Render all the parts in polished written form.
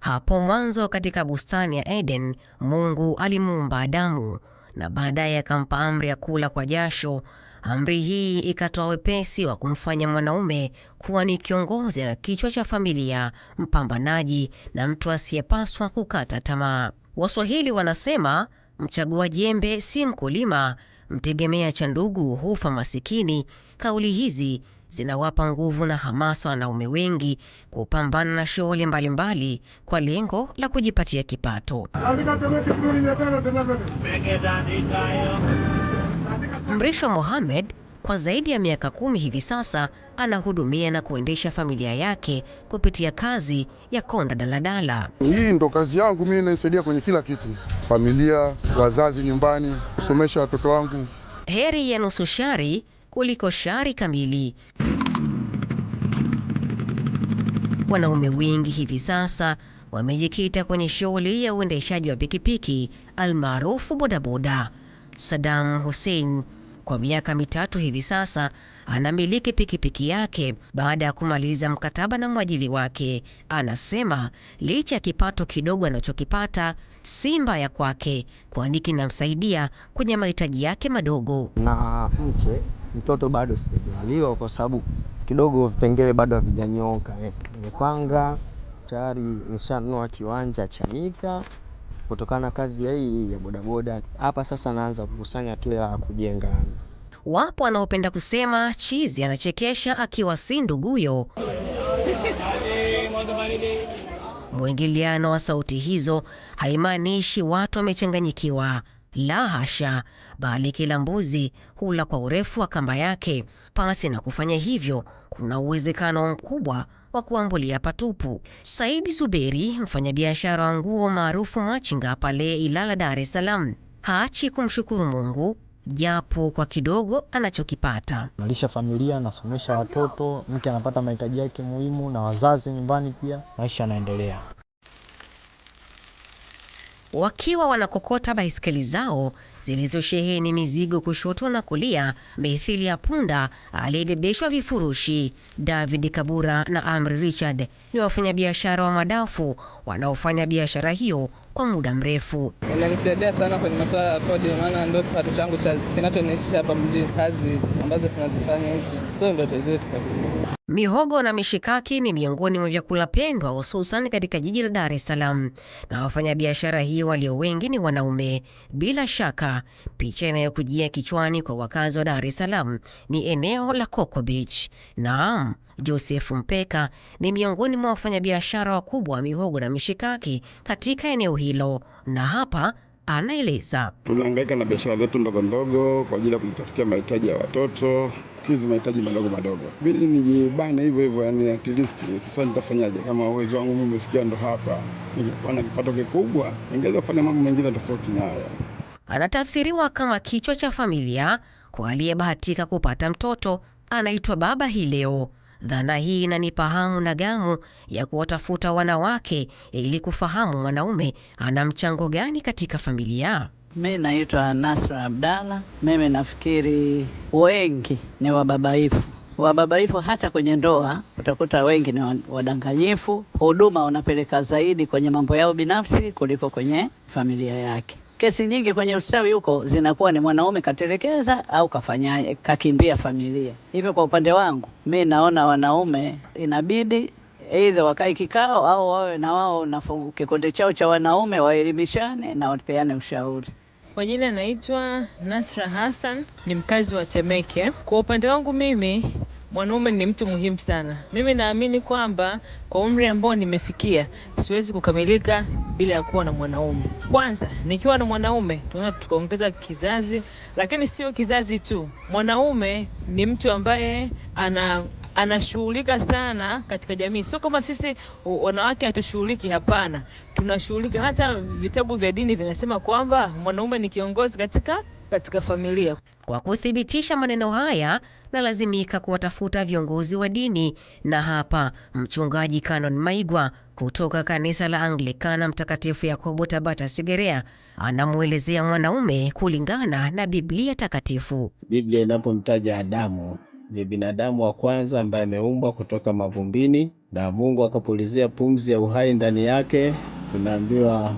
Hapo mwanzo katika bustani ya Eden, Mungu alimuumba Adamu na baadaye akampa amri ya kula kwa jasho. Amri hii ikatoa wepesi wa kumfanya mwanaume kuwa ni kiongozi na kichwa cha familia, mpambanaji na mtu asiyepaswa kukata tamaa. Waswahili wanasema, mchagua jembe si mkulima, mtegemea cha ndugu hufa masikini. Kauli hizi zinawapa nguvu na hamasa wanaume wengi kupambana na shughuli mbalimbali kwa lengo la kujipatia kipato. Mrisho Mohamed kwa zaidi ya miaka 10 hivi sasa anahudumia na kuendesha familia yake kupitia kazi ya konda daladala. Hii ndo kazi yangu mimi, naisaidia kwenye kila kitu. Familia, wazazi nyumbani, kusomesha watoto wangu. Heri ya nusu shari kuliko shari kamili. Wanaume wengi hivi sasa wamejikita kwenye shughuli ya uendeshaji wa pikipiki almaarufu bodaboda. Saddam Hussein kwa miaka 3 hivi sasa anamiliki pikipiki yake baada ya kumaliza mkataba na mwajili wake. Anasema licha ya kipato kidogo anachokipata si mbaya kwake, kwani kinamsaidia kwenye mahitaji yake madogo. Na mtoto bado sijaliwa kwa sababu kidogo vipengele bado havijanyooka. Nimepanga tayari, nishanunua kiwanja Chanika kutokana na kazi hii ya bodaboda. Hapa sasa naanza kukusanya tu ya kujenga. Wapo wanaopenda kusema chizi anachekesha akiwa si nduguyo. Mwingiliano wa sauti hizo haimaanishi watu wamechanganyikiwa. La hasha, bali kila mbuzi hula kwa urefu wa kamba yake. Pasi na kufanya hivyo, kuna uwezekano mkubwa wa kuambulia patupu. Saidi Zuberi, mfanyabiashara wa nguo maarufu machinga pale Ilala, Dar es Salaam, haachi kumshukuru Mungu japo kwa kidogo anachokipata. Nalisha familia, nasomesha watoto, mke anapata mahitaji yake muhimu, na wazazi nyumbani pia, maisha yanaendelea. Wakiwa wanakokota baiskeli zao zilizosheheni mizigo kushoto na kulia, mithili ya punda aliyebebeshwa vifurushi, David Kabura na Amri Richard ni wafanyabiashara wa madafu wanaofanya biashara hiyo kwa muda mrefu. Inanisaidia sana kwenye masuala ya kodi, maana ndio kipato changu kinachoniishia hapa mjini, kazi ambazo tunazifanya hizi sio ndoto zetu kabisa. Mihogo na mishikaki ni miongoni mwa vyakula pendwa hususan katika jiji la Dar es Salaam, na wafanyabiashara hiyo walio wengi ni wanaume. Bila shaka, picha inayokujia kichwani kwa wakazi wa Dar es Salaam ni eneo la Coco Beach. Naam, Joseph Mpeka ni miongoni mwa wafanyabiashara wakubwa wa mihogo na mishikaki katika eneo hilo, na hapa anaeleza. Tunahangaika na biashara zetu ndogo ndogo kwa ajili ya kujitafutia mahitaji ya watoto, hizi mahitaji madogo madogo. Mimi nijibane hivyo, yani at least sasa nitafanyaje kama uwezo wangu mimi umefikia ndo hapa. Ningekuwa na kipato kikubwa, ningeweza kufanya mambo mengine tofauti na haya. Anatafsiriwa kama kichwa cha familia kwa aliyebahatika kupata mtoto anaitwa baba hii leo. Dhana hii inanipa hamu na gamu ya kuwatafuta wanawake ili kufahamu mwanaume ana mchango gani katika familia. Mimi naitwa Nasra Abdalla. Mimi nafikiri wengi ni wababaifu. Wababaifu hata kwenye ndoa utakuta wengi ni wadanganyifu. Huduma wanapeleka zaidi kwenye mambo yao binafsi kuliko kwenye familia yake. Kesi nyingi kwenye ustawi huko zinakuwa ni mwanaume katelekeza au kakimbia familia. Hivyo kwa upande wangu, mimi naona wanaume inabidi either wakae kikao au wawe na wao na kikundi chao cha wanaume waelimishane na wapeane ushauri. Kwa jina naitwa Nasra Hassan, ni mkazi wa Temeke. Kwa upande wangu mimi, mwanaume ni mtu muhimu sana. Mimi naamini kwamba kwa umri ambao nimefikia, siwezi kukamilika bila ya kuwa na mwanaume. Kwanza, nikiwa na mwanaume, tunaweza tukaongeza kizazi, lakini sio kizazi tu. Mwanaume ni mtu ambaye anashughulika sana katika jamii. Sio kama sisi wanawake hatushughuliki, hapana. Tunashughulika, hata vitabu vya dini vinasema kwamba mwanaume ni kiongozi katika familia. Kwa kuthibitisha maneno haya, na lazimika kuwatafuta viongozi wa dini, na hapa mchungaji Canon Maigwa kutoka kanisa la Anglikana Mtakatifu Yakobo Tabata Segerea anamuelezea mwanaume kulingana na Biblia takatifu. Biblia inapomtaja Adamu ni binadamu wa kwanza ambaye ameumbwa kutoka mavumbini na Mungu akapulizia pumzi ya uhai ndani yake. Tunaambiwa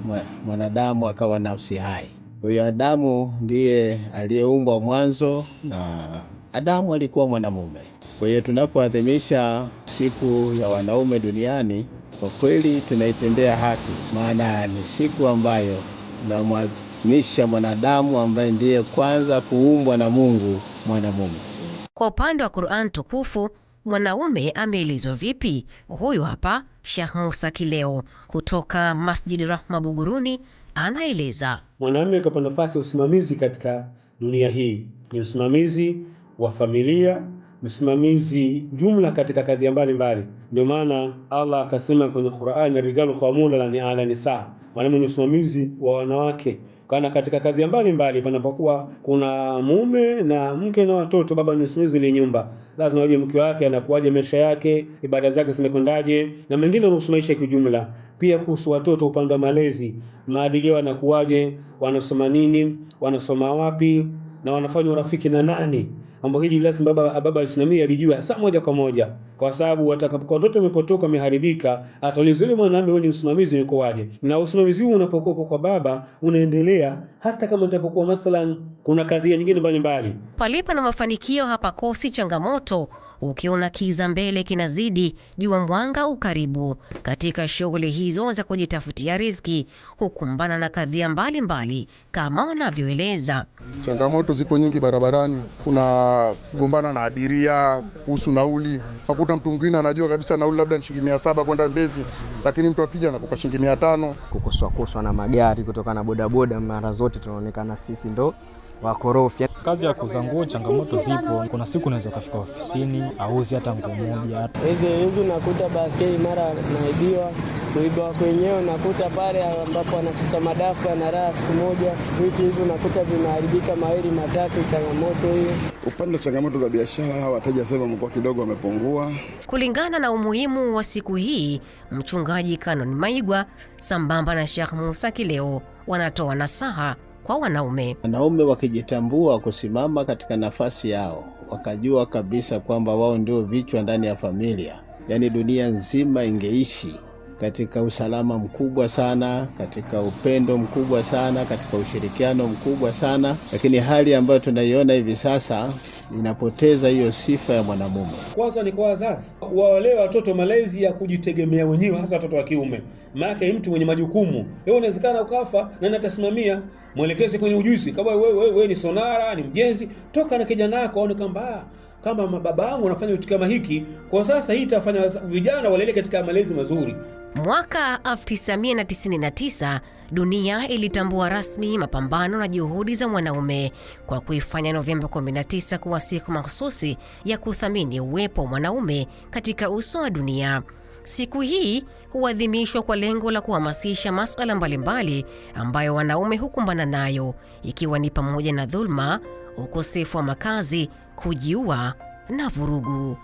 mwanadamu akawa nafsi hai. Huyo Adamu ndiye aliyeumbwa mwanzo na Adamu alikuwa mwanamume. Kwa hiyo tunapoadhimisha siku ya wanaume duniani, kwa kweli tunaitendea haki, maana ni siku ambayo tunamwadhimisha mwanadamu ambaye ndiye kwanza kuumbwa na Mungu, mwanamume. Kwa upande wa Qur'an tukufu, mwanaume ameelezwa vipi? Huyu hapa Sheikh Musa Kileo kutoka Masjid Rahma Buguruni anaeleza. Mwanamume kapata nafasi ya usimamizi katika dunia hii. Ni usimamizi wa familia, msimamizi jumla katika kadhia mbalimbali. Ndio maana Allah akasema kwenye Qur'an, rijalu qawwamuna 'ala nisa. Mwanamume ni usimamizi wa wanawake. Kana katika kadhia mbalimbali panapokuwa kuna mume na mke na watoto, baba ni msimamizi wa nyumba. Lazima ajue mke wake anakuaje, maisha yake, ibada zake zinakwendaje, na mengine unahusu kijumla. Pia kuhusu watoto, upande wa malezi, maadili yao yanakuaje, wanasoma nini, wanasoma wapi, na wanafanya urafiki na nani. Mambo hili lazima baba alisimamia, alijua saa moja kwa moja, kwa sababu watakapokuwa watoto wamepotoka, wameharibika, ataulizwa yule mwanamume, wewe ni msimamizi uko waje? Na usimamizi huu unapokuwa kwa baba unaendelea hata kama utapokuwa mathalan kuna kadhia nyingine mbalimbali. Palipo na mafanikio hapakosi changamoto. Ukiona kiza mbele kinazidi, jua mwanga ukaribu. Katika shughuli hizo za kujitafutia riziki, hukumbana na kadhia mbalimbali kama wanavyoeleza. Changamoto zipo nyingi barabarani. Kuna kugombana na abiria kuhusu nauli. Hakuta mtu mwingine anajua kabisa nauli labda ni shilingi 700 kwenda Mbezi, lakini mtu akija anakupa shilingi 500. Kukoswa na magari kutokana na bodaboda, mara zote tunaonekana sisi ndo wakorofi. Kazi ya kuuza nguo, changamoto zipo. Kuna siku unaweza kufika ofisini auzi hata nguo moja. Hizi unakuta baskeli mara naibiwa, kuiba kwenyewe unakuta pale ambapo anashika madafu ana raha siku moja. Vitu hivi unakuta vinaharibika mawili matatu, changamoto hiyo. Upande wa changamoto za biashara, wateja sasa wamekuwa kidogo wamepungua. Kulingana na umuhimu wa siku hii, Mchungaji Canon Maigwa sambamba na Sheikh Musa Kileo wanatoa nasaha kwa wanaume. Wanaume wakijitambua kusimama katika nafasi yao, wakajua kabisa kwamba wao ndio vichwa ndani ya familia, yani dunia nzima ingeishi katika usalama mkubwa sana, katika upendo mkubwa sana, katika ushirikiano mkubwa sana. Lakini hali ambayo tunaiona hivi sasa inapoteza hiyo sifa ya mwanamume. Kwanza ni kwa wazazi, waolee watoto malezi ya kujitegemea wenyewe, hasa watoto wa kiume. Maana mtu mwenye majukumu, leo inawezekana ukafa na natasimamia, mwelekeze kwenye ujuzi. Kama wewe ni sonara, ni mjenzi, toka na kijana wako aone kama baba yangu anafanya kitu kama hiki. Kwa sasa hii itafanya vijana walele katika malezi mazuri. Mwaka 1999 dunia ilitambua rasmi mapambano na juhudi za mwanaume kwa kuifanya Novemba 19 kuwa siku mahsusi ya kuthamini uwepo wa mwanaume katika uso wa dunia. Siku hii huadhimishwa kwa lengo la kuhamasisha masuala mbalimbali ambayo wanaume hukumbana nayo, ikiwa ni pamoja na dhulma, ukosefu wa makazi, kujiua na vurugu.